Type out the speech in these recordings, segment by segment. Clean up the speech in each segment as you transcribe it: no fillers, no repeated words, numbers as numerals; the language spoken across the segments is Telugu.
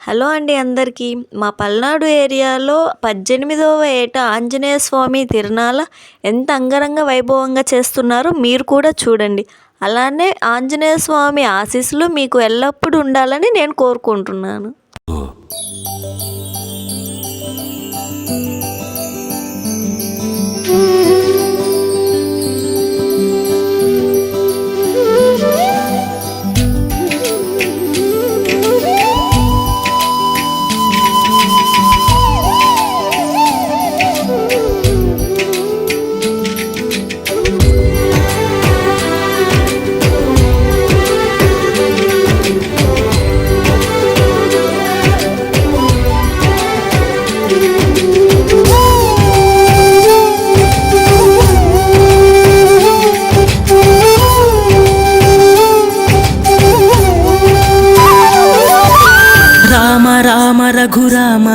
హలో అండి అందరికీ. మా పల్నాడు ఏరియాలో 18వ ఏట ఆంజనేయ స్వామి తిరునాళ ఎంత అంగరంగ వైభవంగా చేస్తున్నారో మీరు కూడా చూడండి. అలానే ఆంజనేయ స్వామి ఆశీస్సులు మీకు ఎల్లప్పుడూ ఉండాలని నేను కోరుకుంటున్నాను. రామ రఘురామ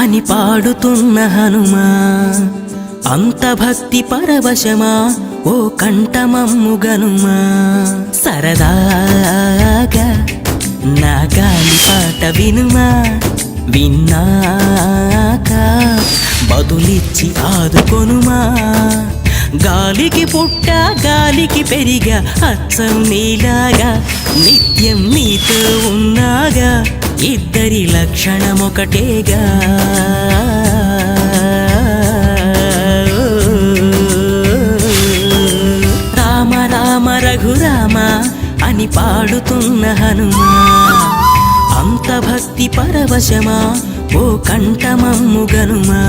అని పాడుతున్న హనుమా, అంత భక్తి పరవశమా ఓ కంఠమమ్ము గనుమా. సరదాగా నా గాలి పాట వినుమా, విన్నాక బదులిచ్చి ఆదుకొనుమా. గాలికి పుట్ట గాలికి పెరిగా అచ్చం నీలాగా, నిత్యం నీతో ఉన్నాగా, ఇద్దరి లక్షణమొకటేగా. రామ రామ రఘురామ అని పాడుతున్న హనుమా, అంత భక్తి పరవశమా ఓ కంఠమమ్ము గనుమా.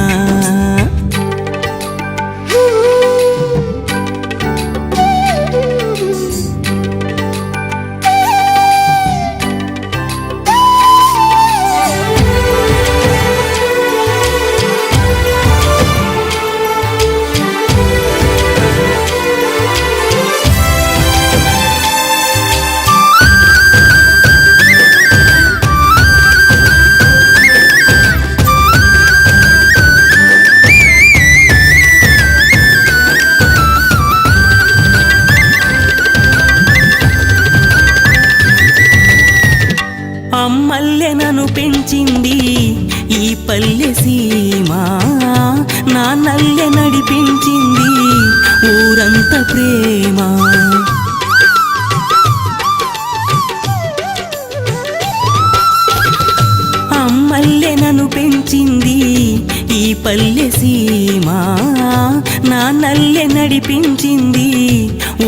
అమ్మల్లె నన్ను పెంచింది ఈ పల్లె సీమ, నా నల్లె నడిపించింది ఊరంత ప్రేమ. అమ్మల్లె నన్ను పెంచింది ఈ పల్లె సీమ, నా నల్లె నడిపించింది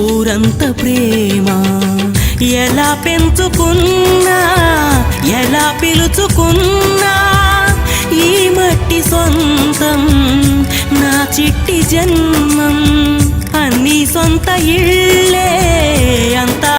ఊరంత ప్రేమ. ఎలా పెంచుకున్నా ఎలా పిలుచుకున్నా ఈ మట్టి సొంతం, నా చిట్టి జన్మం. అన్నీ సొంత ఇళ్ళ